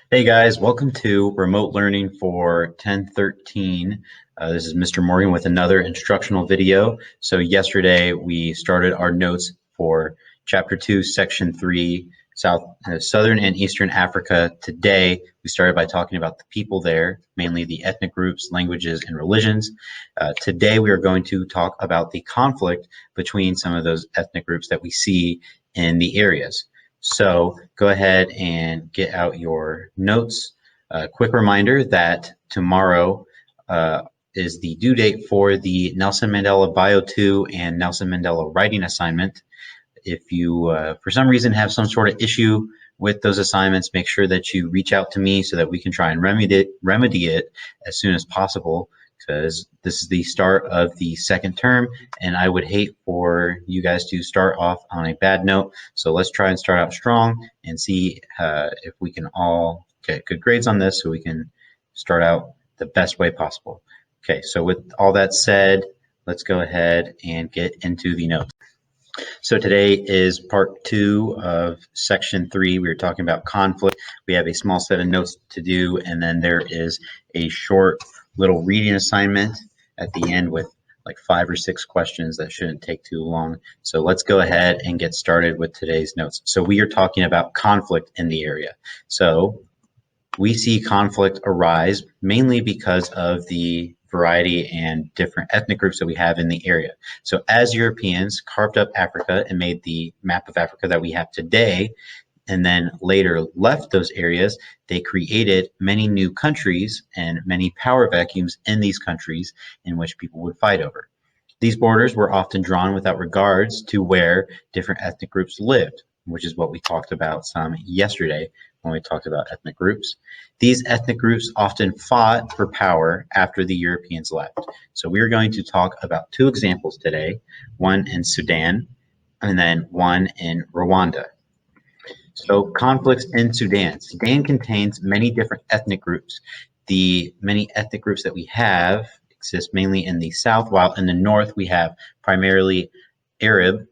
Hey guys, welcome to Remote Learning for 1013. This is Mr. Morgan with another instructional video. So yesterday we started our notes for Chapter 2, Section 3, Southern and Eastern Africa. Today we started by talking about the people there, mainly the ethnic groups, languages, and religions. Today we are going to talk about the conflict between some of those ethnic groups that we see in the areas. So go ahead and get out your notes. Quick reminder that tomorrow is the due date for the Nelson Mandela Bio 2 and Nelson Mandela writing assignment. If you, for some reason, have some sort of issue with those assignments, make sure that you reach out to me so that we can try and remedy it as soon as possible, because this is the start of the second term and I would hate for you guys to start off on a bad note. So let's try and start out strong and see if we can all get good grades on this so we can start out the best way possible. Okay, so with all that said, let's go ahead and get into the notes. So today is part 2 of section 3. We were talking about conflict. We have a small set of notes to do, and then there is a short little reading assignment at the end with like 5 or 6 questions that shouldn't take too long. So let's go ahead and get started with today's notes. So we are talking about conflict in the area. So we see conflict arise mainly because of the variety and different ethnic groups that we have in the area. So as Europeans carved up Africa and made the map of Africa that we have today, and then later left those areas, they created many new countries and many power vacuums in these countries in which people would fight over. These borders were often drawn without regards to where different ethnic groups lived, which is what we talked about some yesterday when we talked about ethnic groups. These ethnic groups often fought for power after the Europeans left. So we're going to talk about 2 examples today, one in Sudan and then one in Rwanda. So conflicts in Sudan. Sudan contains many different ethnic groups. The many ethnic groups that we have exist mainly in the south, while in the north we have primarily Arab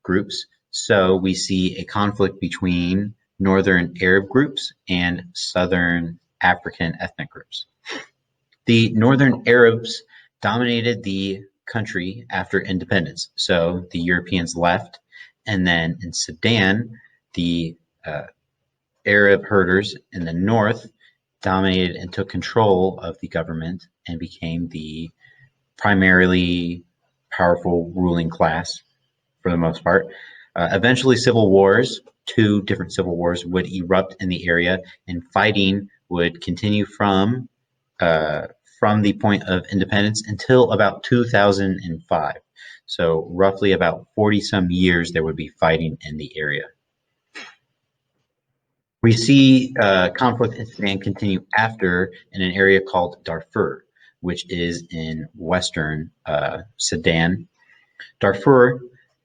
groups. So we see a conflict between northern Arab groups and southern African ethnic groups. The northern Arabs dominated the country after independence. So the Europeans left, and then in Sudan, the Arab herders in the north dominated and took control of the government and became the primarily powerful ruling class for the most part. Eventually, civil wars, 2 different civil wars, would erupt in the area, and fighting would continue from the point of independence until about 2005. So roughly about 40 some years there would be fighting in the area. We see conflict in Sudan continue after in an area called Darfur, which is in western Sudan. Darfur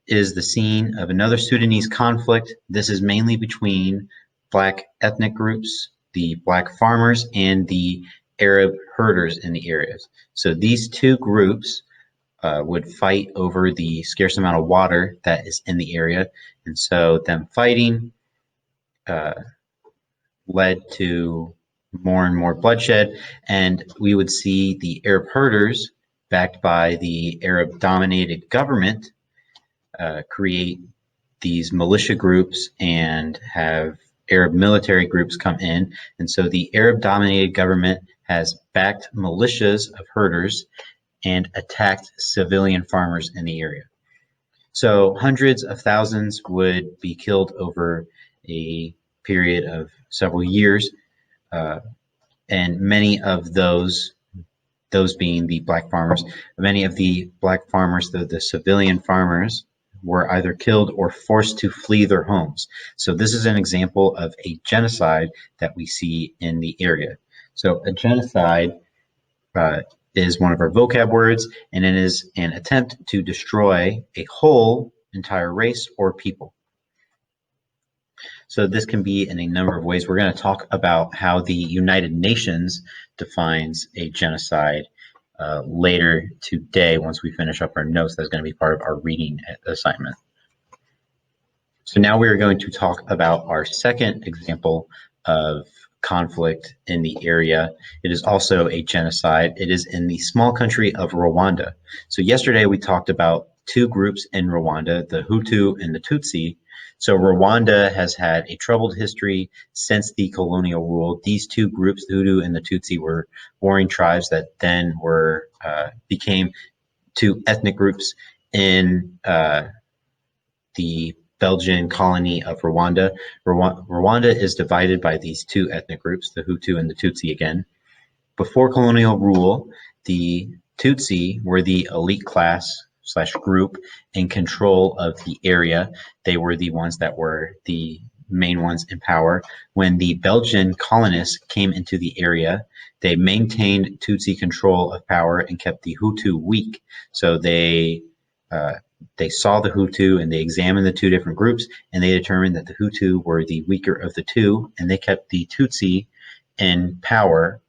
is the scene of another Sudanese conflict. This is mainly between Black ethnic groups, the Black farmers, and the Arab herders in the areas. So these 2 groups would fight over the scarce amount of water that is in the area. And so them fighting led to more and more bloodshed, and we would see the Arab herders, backed by the Arab-dominated government, create these militia groups and have Arab military groups come in. And so the Arab-dominated government has backed militias of herders and attacked civilian farmers in the area. So hundreds of thousands would be killed over a period of several years, and many of those being the Black farmers, many of the Black farmers, the civilian farmers, were either killed or forced to flee their homes. So this is an example of a genocide that we see in the area. So a genocide is one of our vocab words, and it is an attempt to destroy a whole entire race or people. So this can be in a number of ways. We're going to talk about how the United Nations defines a genocide later today once we finish up our notes. That's going to be part of our reading assignment. So now we are going to talk about our second example of conflict in the area. It is also a genocide. It is in the small country of Rwanda. So yesterday we talked about two groups in Rwanda, the Hutu and the Tutsi. So Rwanda has had a troubled history since the colonial rule. These two groups, the Hutu and the Tutsi, were warring tribes that then became two ethnic groups in the Belgian colony of Rwanda. Rwanda is divided by these two ethnic groups, the Hutu and the Tutsi again. Before colonial rule, the Tutsi were the elite class/group in control of the area. They were the ones that were the main ones in power. When the Belgian colonists came into the area, they maintained Tutsi control of power and kept the Hutu weak. So they saw the Hutu and they examined the two different groups, and they determined that the Hutu were the weaker of the two, and they kept the Tutsi in power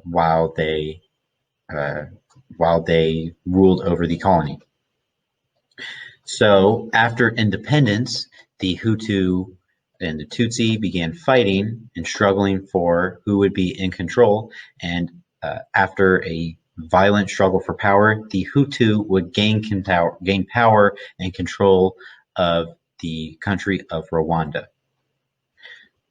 while they ruled over the colony. So after independence, the Hutu and the Tutsi began fighting and struggling for who would be in control. And after a violent struggle for power, the Hutu would gain power and control of the country of Rwanda.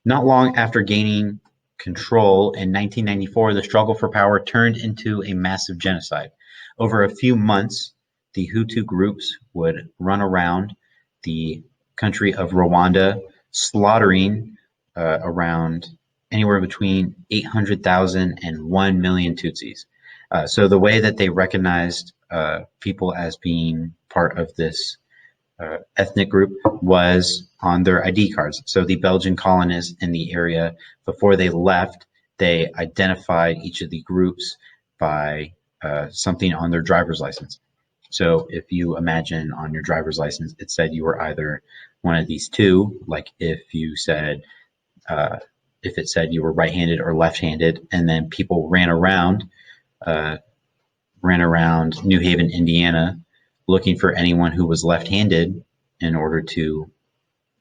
Not long after gaining control in 1994, the struggle for power turned into a massive genocide. Over a few months, the Hutu groups would run around the country of Rwanda, slaughtering around anywhere between 800,000 and 1 million Tutsis. So the way that they recognized people as being part of this ethnic group was on their ID cards. So the Belgian colonists in the area, before they left, they identified each of the groups by something on their driver's license. So if you imagine on your driver's license, it said you were either one of these two, like if it said you were right-handed or left-handed, and then people ran around New Haven, Indiana, looking for anyone who was left-handed in order to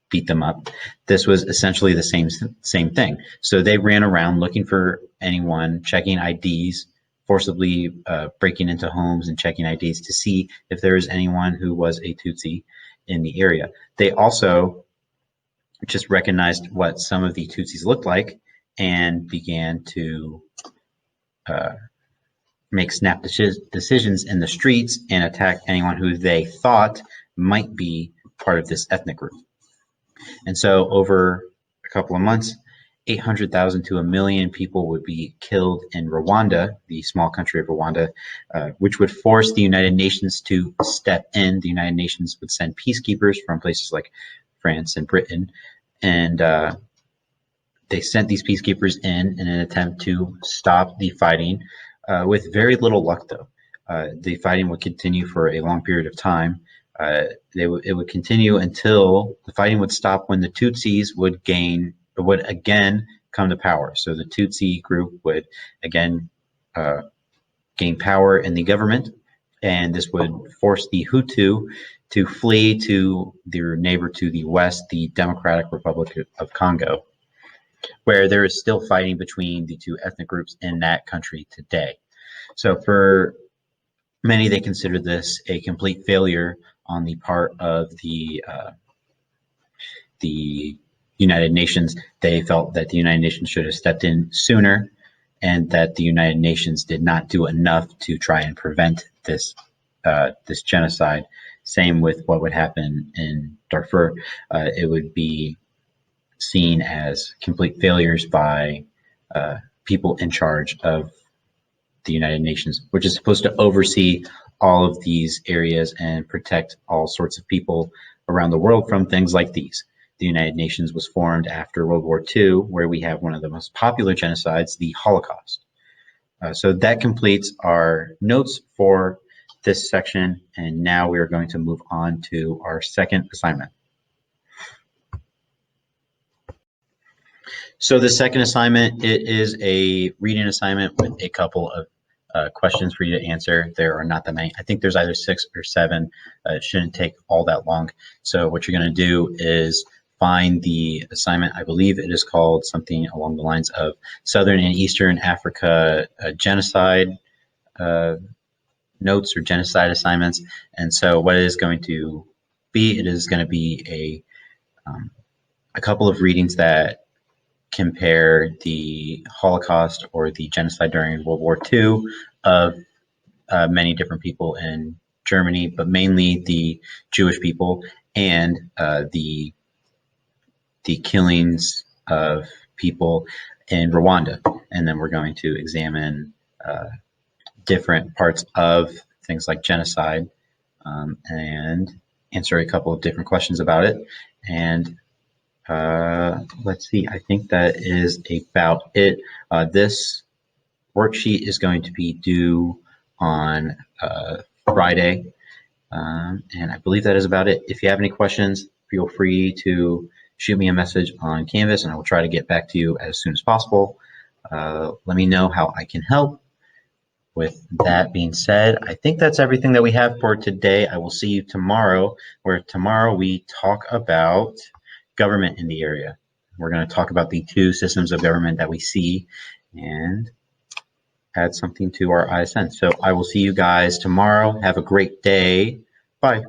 beat them up. This was essentially the same thing. So they ran around looking for anyone, checking IDs, forcibly breaking into homes and checking IDs to see if there was anyone who was a Tutsi in the area. They also just recognized what some of the Tutsis looked like and began to make snap decisions in the streets and attack anyone who they thought might be part of this ethnic group. And so over a couple of months, 800,000 to 1 million people would be killed in Rwanda, the small country of Rwanda, which would force the United Nations to step in. The United Nations would send peacekeepers from places like France and Britain, and they sent these peacekeepers in an attempt to stop the fighting, with very little luck, though. The fighting would continue for a long period of time. It would continue until the fighting would stop when the Tutsis would again come to power. So the Tutsi group would again gain power in the government, and this would force the Hutu to flee to their neighbor to the west, the Democratic Republic of Congo, where there is still fighting between the two ethnic groups in that country today. So for many, they consider this a complete failure on the part of the United Nations. They felt that the United Nations should have stepped in sooner, and that the United Nations did not do enough to try and prevent this genocide. Same with what would happen in Darfur. It would be seen as complete failures by people in charge of the United Nations, which is supposed to oversee all of these areas and protect all sorts of people around the world from things like these. The United Nations was formed after World War II, where we have one of the most popular genocides, the Holocaust. So that completes our notes for this section, and now we are going to move on to our second assignment. So the second assignment, it is a reading assignment with a couple of questions for you to answer. There are not that many. I think there's either 6 or 7. It shouldn't take all that long. So what you're going to do is find the assignment. I believe it is called something along the lines of Southern and Eastern Africa genocide notes or genocide assignments. And so what it is going to be, it is going to be a couple of readings that compare the Holocaust or the genocide during World War II of many different people in Germany, but mainly the Jewish people, and the killings of people in Rwanda. And then we're going to examine different parts of things like genocide and answer a couple of different questions about it. And let's see, I think that is about it. This worksheet is going to be due on Friday. And I believe that is about it. If you have any questions, feel free to shoot me a message on Canvas and I will try to get back to you as soon as possible. Let me know how I can help. With that being said, I think that's everything that we have for today. I will see you tomorrow, where tomorrow we talk about government in the area. We're going to talk about the two systems of government that we see and add something to our ISN. So I will see you guys tomorrow. Have a great day. Bye.